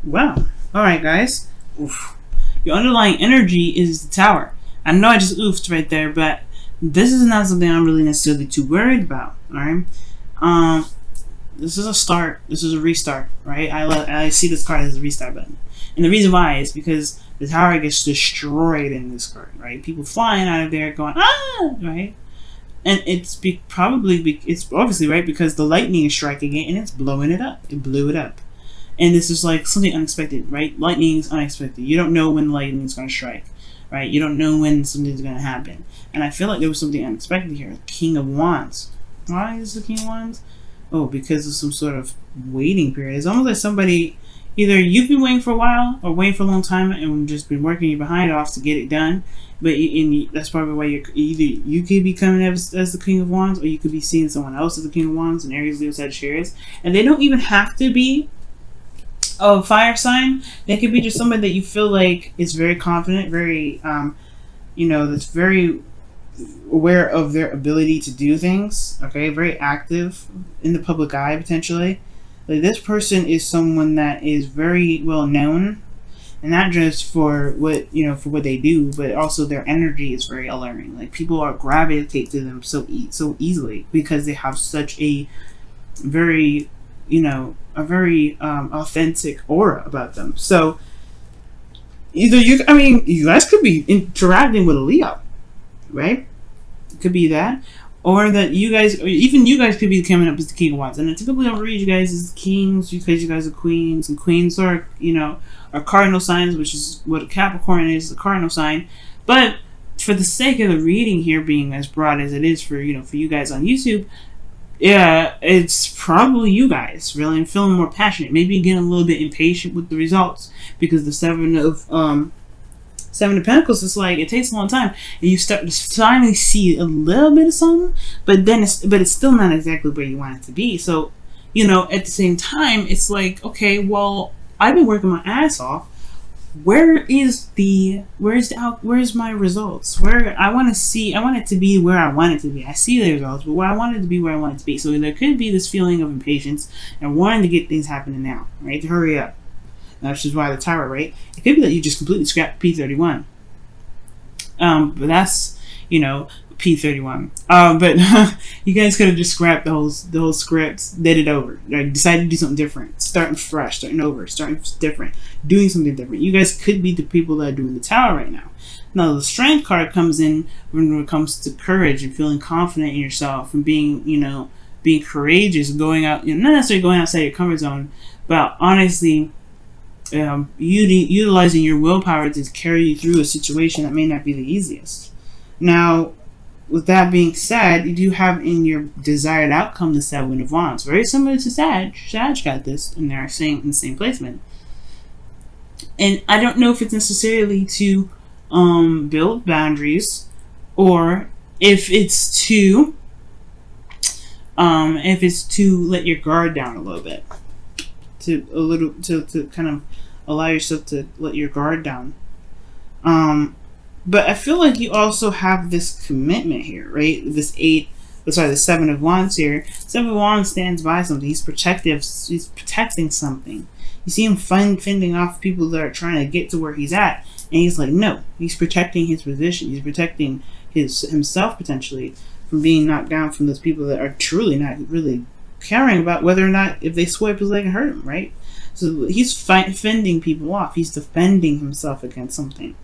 Wow. All right, guys. Oof. Your underlying energy is the Tower. I know I just oofed right there, but this is not something I'm really necessarily too worried about. All right. Um, this is a start. This is a restart, right? I see this card as a restart button, and the reason why is because the Tower gets destroyed in this card, right? People flying out of there going right, and it's obviously right because the lightning is striking it and it's blowing it up. It blew it up. And this is like something unexpected, right? Lightning is unexpected. You don't know when lightning is going to strike, right? You don't know when something's going to happen. And I feel like there was something unexpected here. King of Wands. Why is the King of Wands? Oh, because of some sort of waiting period. It's almost like somebody, either you've been waiting for a while or waiting for a long time and just been working your behind off to get it done. But that's probably why you could be coming as the King of Wands, or you could be seeing someone else as the King of Wands, and Aries, Leo, Sagittarius. And they don't even have to be a fire sign. They could be just somebody that you feel like is very confident, very that's very aware of their ability to do things, okay, very active in the public eye potentially. Like, this person is someone that is very well known, and not just for what they do, but also their energy is very alluring. Like, people are gravitate to them so easily because they have such a very authentic aura about them. So either you guys could be interacting with a Leo, right? It could be that, or that you guys, or even you guys could be coming up as the King of Wands. And I typically don't read you guys as kings because you guys are queens, and queens are cardinal signs, which is what a Capricorn is, the cardinal sign. But for the sake of the reading here being as broad as it is for you guys on YouTube, yeah, it's probably you guys really feeling more passionate, maybe getting a little bit impatient with the results, because the Seven of Pentacles is like, it takes a long time, and you start to finally see a little bit of something, but it's still not exactly where you want it to be. So at the same time, it's like, okay, well, I've been working my ass off. Where's my results? Where I want it to be where I want it to be. I see the results, but where I want it to be, where I want it to be. So there could be this feeling of impatience and wanting to get things happening now, right? To hurry up. Which is why the Tower, right? It could be that you just completely scrapped P31. But that's, P31. But you guys could have just scrapped the whole script, did it over, like decided to do something different, starting fresh, starting over, starting different, doing something different. You guys could be the people that are doing the Tower right now. Now the Strength card comes in when it comes to courage and feeling confident in yourself and being courageous, going out, not necessarily going outside your comfort zone, but honestly, utilizing your willpower to carry you through a situation that may not be the easiest. Now, with that being said, you do have in your desired outcome the Seven of Wands. Very similar to Sag. Sag got this in the same placement. And I don't know if it's necessarily to build boundaries, or if it's to let your guard down a little bit. To kind of allow yourself to let your guard down. But I feel like you also have this commitment here, right? The Seven of Wands here. Seven of Wands stands by something. He's protective. He's protecting something. You see him fending off people that are trying to get to where he's at, and he's like, no. He's protecting his position. He's protecting himself potentially from being knocked down from those people that are truly not really caring about whether or not if they swipe his leg and hurt him, right? So he's fending people off. He's defending himself against something.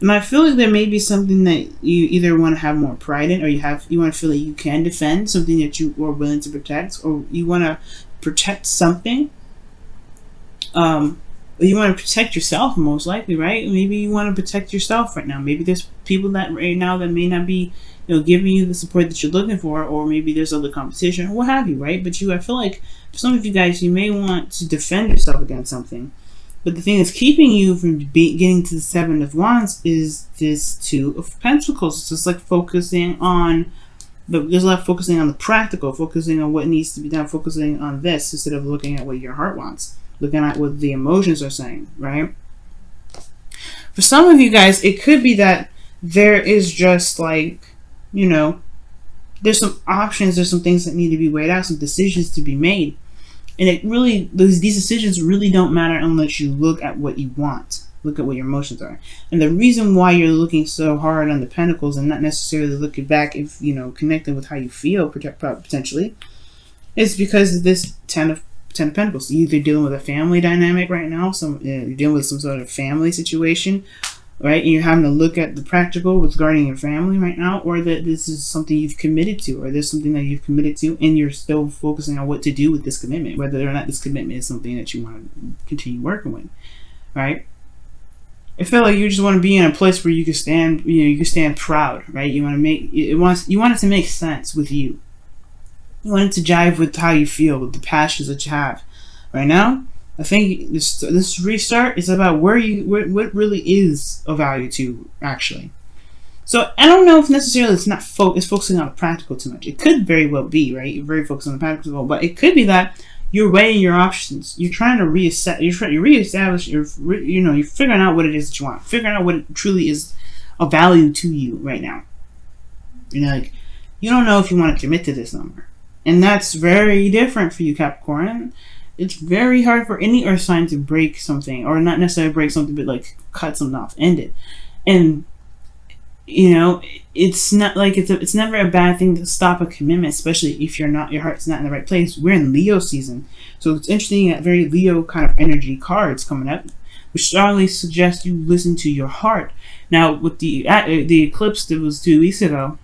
And I feel like there may be something that you either want to have more pride in, or you want to feel like you can defend something that you are willing to protect, or you want to protect something. You want to protect yourself, most likely, right? Maybe you want to protect yourself right now. Maybe there's people that right now that may not be, giving you the support that you're looking for, or maybe there's other competition, or what have you, right? But I feel like for some of you guys, you may want to defend yourself against something. But the thing that's keeping you from getting to the Seven of Wands is this Two of Pentacles. It's just like focusing on there's a lot of focusing on the practical, focusing on what needs to be done, focusing on this instead of looking at what your heart wants, looking at what the emotions are saying, right? For some of you guys, it could be that there is just like, there's some options, there's some things that need to be weighed out, some decisions to be made. And it really, these decisions really don't matter unless you look at what you want. Look at what your emotions are. And the reason why you're looking so hard on the pentacles and not necessarily looking back, if connecting with how you feel potentially, is because of this Ten of Pentacles. You're either dealing with a family dynamic right now, you're dealing with some sort of family situation, right? And you're having to look at the practical with regarding your family right now, or that this is something you've committed to, or there's something that you've committed to, and you're still focusing on what to do with this commitment, whether or not this commitment is something that you want to continue working with, right? I feel like you just want to be in a place where you can stand, you can stand proud, right? You want it to make sense with you. You want it to jive with how you feel, with the passions that you have. Right now, I think this restart is about what really is of value to you, actually. So I don't know if necessarily it's focusing on the practical too much. It could very well be, right? You're very focused on the practical, but it could be that you're weighing your options. You're trying to reestablish. You're figuring out what it is that you want. Figuring out what it truly is of value to you right now. You don't know if you want to commit to this number. And that's very different for you, Capricorn. It's very hard for any earth sign to break something, or not necessarily break something, but like cut something off, end it. And it's not like it's never a bad thing to stop a commitment, especially if your heart's not in the right place. We're in Leo season, so it's interesting that very Leo kind of energy cards coming up, which strongly suggests you listen to your heart. Now, with the eclipse that was 2 weeks ago,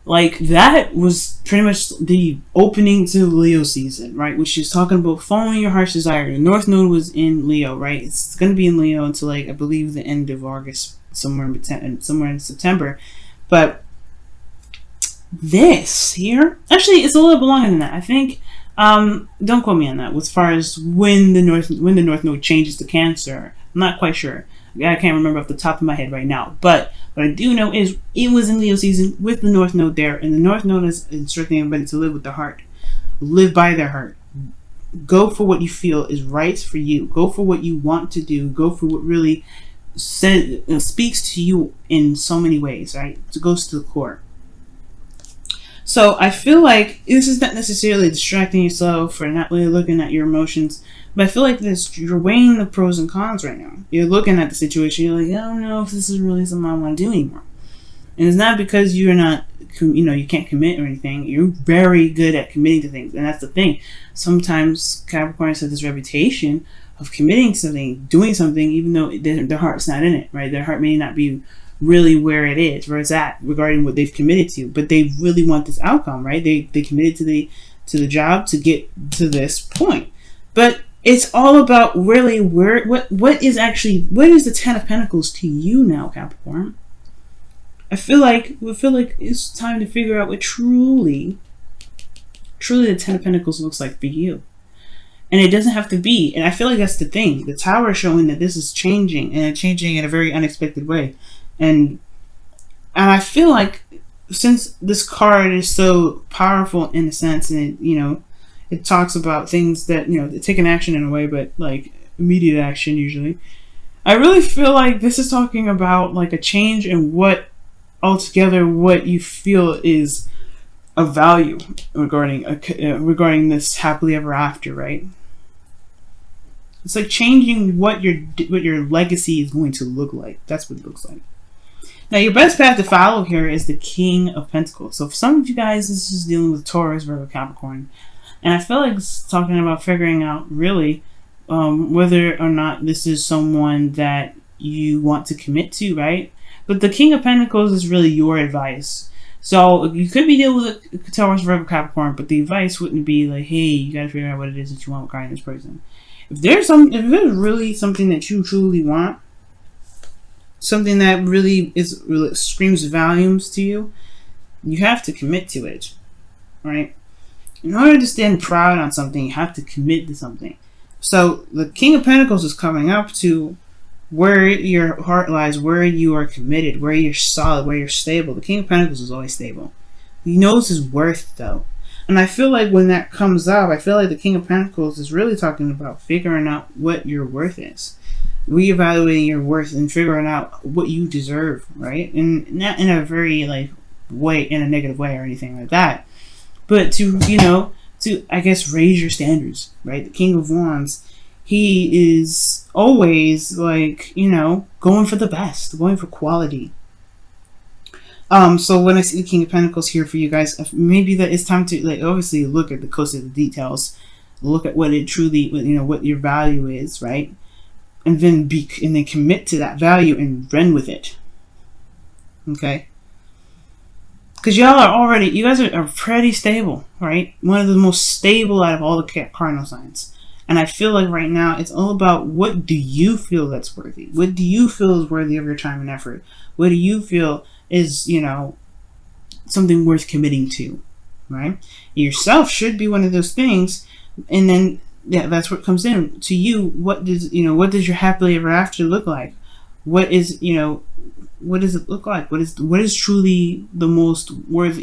like that was pretty much the opening to Leo season, right? Which is talking about following your heart's desire. The North Node was in Leo, right? It's going to be in Leo until I believe the end of August, somewhere in September. But this here, actually, it's a little bit longer than that. I think. Don't quote me on that. As far as when the North Node changes to Cancer, I'm not quite sure. I can't remember off the top of my head right now. But what I do know is it was in Leo season with the North Node there, and the North Node is instructing everybody to live with the heart, live by their heart. Go for what you feel is right for you. Go for what you want to do. Go for what really speaks to you in so many ways, right? It goes to the core. So I feel like this is not necessarily distracting yourself or not really looking at your emotions, but I feel like you're weighing the pros and cons right now. You're looking at the situation, you're like, I don't know if this is really something I want to do anymore. And it's not because you're not, you can't commit or anything. You're very good at committing to things, and that's the thing. Sometimes Capricorns have this reputation of committing to something, doing something, even though their heart's not in it, right? Their heart may not be really where it's at regarding what they've committed to, but they really want this outcome, right? They committed to the job to get to this point. But it's all about really what is the Ten of Pentacles to you now, Capricorn? I feel like it's time to figure out what truly the Ten of Pentacles looks like for you. And it doesn't have to be, and I feel like that's the thing. The Tower is showing that this is changing, and it's changing in a very unexpected way. And I feel like since this card is so powerful in a sense, and it talks about things that they take an action in a way, but like immediate action usually. I really feel like this is talking about like a change in what you feel is of value regarding this happily ever after, right? It's like changing what your legacy is going to look like. That's what it looks like. Now, your best path to follow here is the King of Pentacles. So for some of you guys, this is dealing with Taurus, Virgo, Capricorn. And I feel like it's talking about figuring out really whether or not this is someone that you want to commit to, right? But the King of Pentacles is really your advice. So you could be dealing with a Taurus, Virgo, Capricorn, but the advice wouldn't be like, hey, you got to figure out what it is that you want regarding this person. If there's really something that you truly want, something that really screams volumes to you, you have to commit to it, right? In order to stand proud on something, you have to commit to something. So the King of Pentacles is coming up to where your heart lies, where you are committed, where you're solid, where you're stable. The King of Pentacles is always stable. He knows his worth, though. And I feel like when that comes up, I feel like the King of Pentacles is really talking about figuring out what your worth is. Reevaluating your worth and figuring out what you deserve, right? And not in a very in a negative way or anything like that, but to to, I guess, raise your standards, right? The King of Wands, he is always like, you know, going for the best, going for quality. So when I see the King of Pentacles here for you guys, maybe that it's time to, like, obviously look at the closer the details, look at what it truly, you know, what your value is, right? And then commit to that value and run with it. Okay? Because y'all are already, you guys are pretty stable, right? One of the most stable out of all the cardinal signs. And I feel like right now it's all about, what do you feel that's worthy? What do you feel is worthy of your time and effort? What do you feel is, you know, something worth committing to, right? Yourself should be one of those things. And then, yeah, that's what comes in to you. What does your happily ever after look like? What is, you know, what does it look like? What is truly the most worth,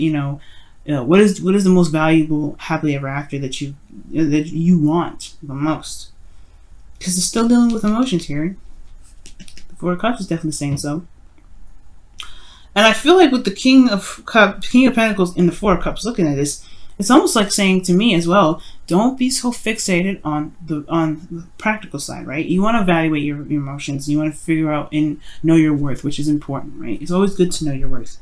what is the most valuable happily ever after that you want the most? Because it's still dealing with emotions here. The Four of Cups is definitely saying so. And I feel like with the King of Pentacles and the Four of Cups looking at this, it's almost like saying to me as well, don't be so fixated on the practical side, right? You want to evaluate your emotions. You want to figure out and know your worth, which is important, right? It's always good to know your worth.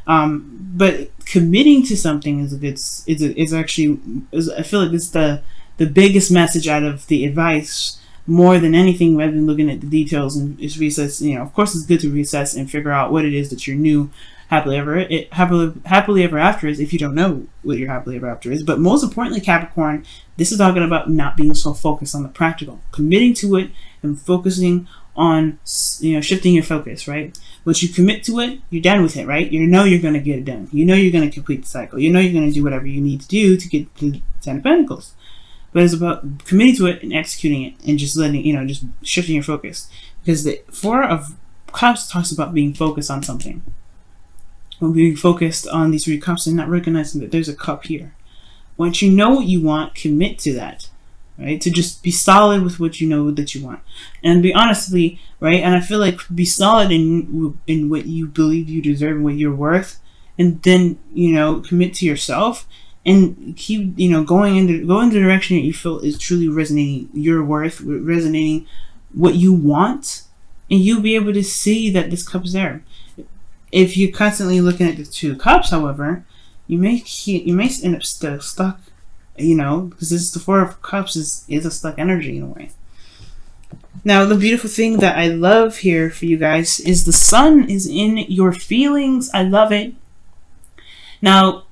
But committing to something is I feel like it's the biggest message out of the advice, more than anything, rather than looking at the details and just reassess. You know, of course, it's good to reassess and figure out what it is that your new happily ever after is, if you don't know what your happily ever after is. But most importantly, Capricorn, this is talking about not being so focused on the practical, committing to it and focusing on, you know, shifting your focus, right? Once you commit to it, you're done with it, right? You know you're going to get it done. You know you're going to complete the cycle. You know you're going to do whatever you need to do to get to the Ten of Pentacles. But it's about committing to it and executing it and just letting, you know, just shifting your focus. Because the Four of Cups talks about being focused on something. Or being focused on these three cups and not recognizing that there's a cup here. Once you know what you want, commit to that. Right? To just be solid with what you know that you want. And be honestly, right? And I feel like be solid in what you believe you deserve and what you're worth. And then, you know, commit to yourself and keep, you know, going in the direction that you feel is truly resonating your worth, resonating what you want, and you'll be able to see that this cup's there. If you're constantly looking at the Two Cups, however, you may end up stuck, you know, because this is the Four of Cups is a stuck energy in a way. Now, the beautiful thing that I love here for you guys is the Sun is in your feelings. I love it. Now,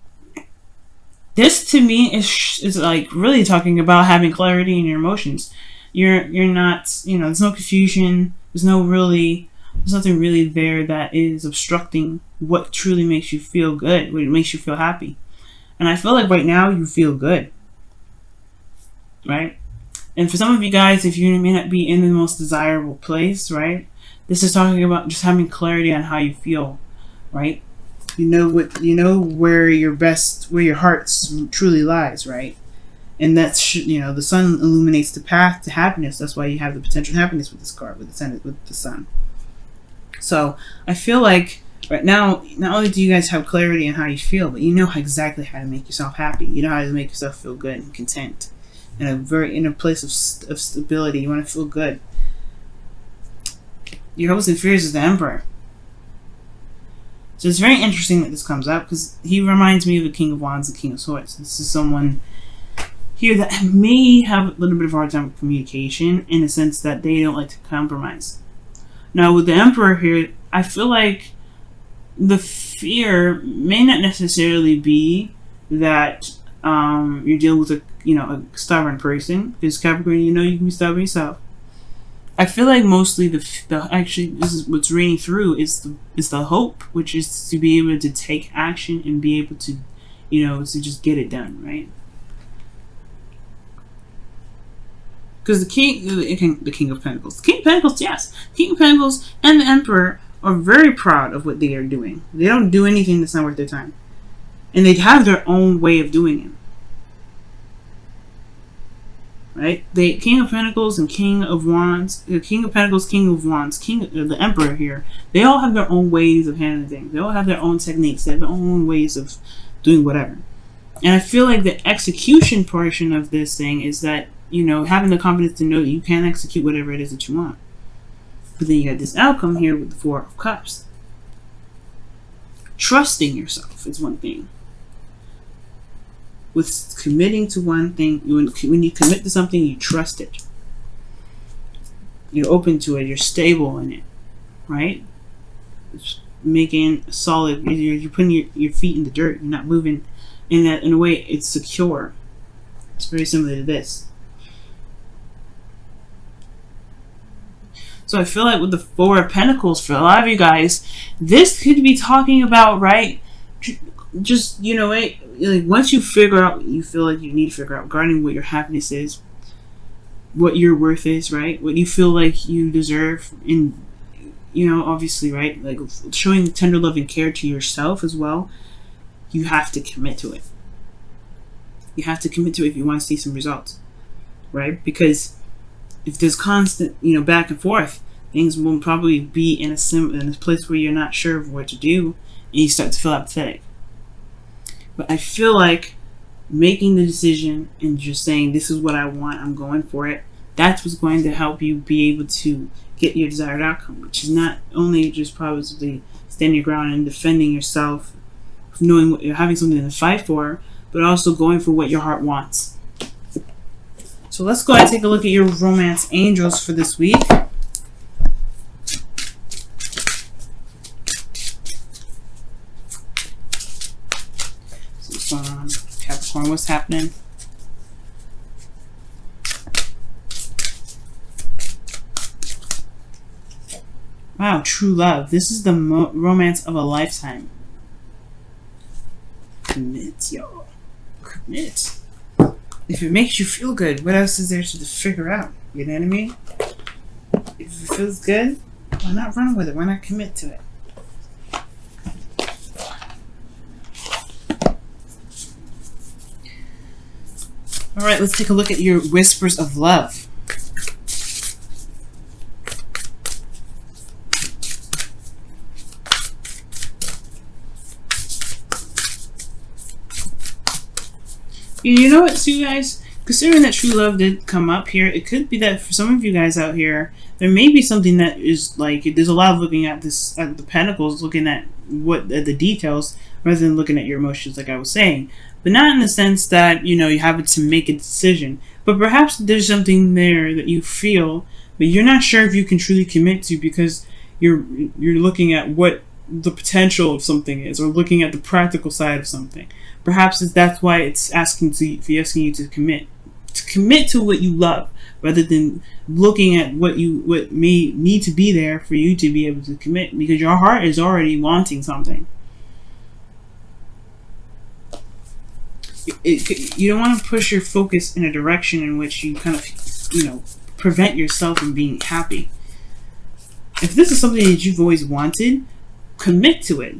this to me is like really talking about having clarity in your emotions. You're not, you know, there's no confusion. There's nothing really there that is obstructing what truly makes you feel good, what makes you feel happy. And I feel like right now you feel good, right? And for some of you guys, if you may not be in the most desirable place, right? This is talking about just having clarity on how you feel, right? You know where your heart truly lies, right? And that's, you know, the Sun illuminates the path to happiness. That's why you have the potential happiness with this card, with the Sun. So I feel like right now, not only do you guys have clarity on how you feel, but you know exactly how to make yourself happy. You know how to make yourself feel good and content, in a place of stability. You want to feel good. Your hopes and fears is the Emperor. So it's very interesting that this comes up because he reminds me of the King of Wands and King of Swords. This is someone here that may have a little bit of a hard time with communication, in the sense that they don't like to compromise. Now with the Emperor here, I feel like the fear may not necessarily be that you're dealing with a stubborn person, because Capricorn, you know you can be stubborn yourself. I feel like mostly actually this is what's reading through is the hope, which is to be able to take action and be able to, to just get it done, right? Because the King of Pentacles, yes, the King of Pentacles and the Emperor are very proud of what they are doing. They don't do anything that's not worth their time, and they have their own way of doing it. Right? The King of Pentacles and King of Wands, the King of Pentacles, King of Wands, the Emperor here, they all have their own ways of handling things. They all have their own techniques. They have their own ways of doing whatever. And I feel like the execution portion of this thing is that, you know, having the confidence to know that you can execute whatever it is that you want. But then you have this outcome here with the Four of Cups. Trusting yourself is one thing. With committing to one thing, when you commit to something, you trust it. You're open to it. You're stable in it, right? It's making solid. You're putting your feet in the dirt. You're not moving in a way. It's secure. It's very similar to this. So I feel like with the Four of Pentacles, for a lot of you guys, this could be talking about, right, just, you know, like once you figure out what you feel like you need to figure out regarding what your happiness is, what your worth is, right, what you feel like you deserve, and, you know, obviously, right, like showing tender love and care to yourself as well, you have to commit to it. You have to commit to it if you want to see some results, right? Because if there's constant, you know, back and forth, things will probably be in a place where you're not sure of what to do, and you start to feel apathetic. But I feel like making the decision and just saying, this is what I want, I'm going for it, that's what's going to help you be able to get your desired outcome, which is not only just probably standing your ground and defending yourself, knowing what you're having something to fight for, but also going for what your heart wants. So let's go ahead and take a look at your romance angels for this week. So what's going on, Capricorn? What's happening? Wow, true love. This is the romance of a lifetime. Commit, yo. Commit. If it makes you feel good, what else is there to figure out? You know what I mean? If it feels good, why not run with it? Why not commit to it? Alright, let's take a look at your whispers of love. You know what, too, guys? Considering that true love did come up here, it could be that for some of you guys out here, there may be something that is like, there's a lot of looking at this, at the pentacles, looking at the details, rather than looking at your emotions, like I was saying. But not in the sense that, you know, you have to make a decision. But perhaps there's something there that you feel, but you're not sure if you can truly commit to, because you're looking at what the potential of something is, or looking at the practical side of something. Perhaps that's why it's asking you to commit to what you love, rather than looking at what may need to be there for you to be able to commit, because your heart is already wanting something. You don't want to push your focus in a direction in which you kind of, you know, prevent yourself from being happy. If this is something that you've always wanted, commit to it.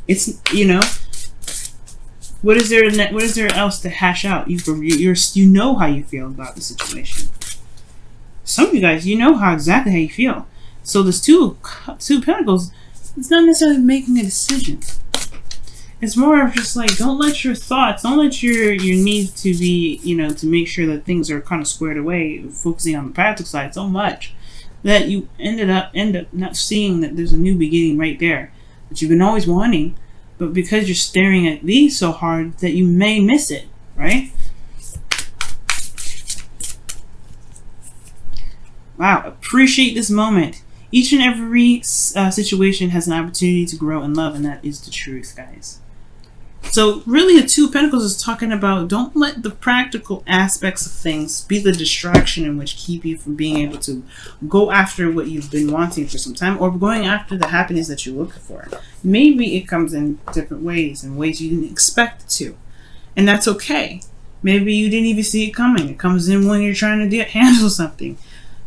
It's, you know, what is there else to hash out? You know how you feel about the situation. Some of you guys, you know exactly how you feel. So this two pentacles, it's not necessarily making a decision. It's more of just like, don't let your thoughts, don't let your need to be, you know, to make sure that things are kind of squared away, focusing on the practical side so much that you end up not seeing that there's a new beginning right there that you've been always wanting. But because you're staring at these so hard that you may miss it, right? Wow, appreciate this moment. Each and every situation has an opportunity to grow in love, and that is the truth, guys. So really, the Two of Pentacles is talking about, don't let the practical aspects of things be the distraction in which keep you from being able to go after what you've been wanting for some time, or going after the happiness that you're looking for. Maybe it comes in different ways, in ways you didn't expect it to, and that's okay. Maybe you didn't even see it coming. It comes in when you're trying to handle something.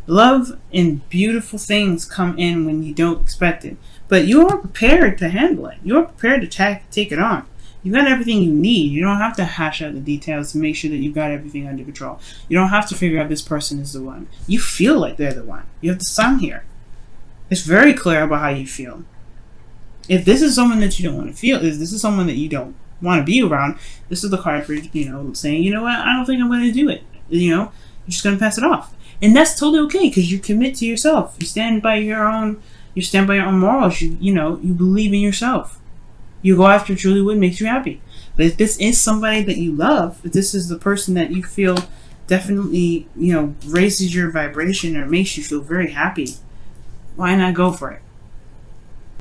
Love and beautiful things come in when you don't expect it, but you are prepared to handle it. You're prepared to take it on. You got everything you need. You don't have to hash out the details to make sure that you've got everything under control. You don't have to figure out this person is the one. You feel like they're the one. You have the sun here. It's very clear about how you feel. If this is someone that you don't want to feel, if this is someone that you don't want to be around, this is the card for, saying, you know what, I don't think I'm going to do it. You're just going to pass it off. And that's totally okay, because you commit to yourself. You stand by your own morals. You believe in yourself. You go after truly what makes you happy. But if this is somebody that you love, if this is the person that you feel definitely, raises your vibration or makes you feel very happy, why not go for it?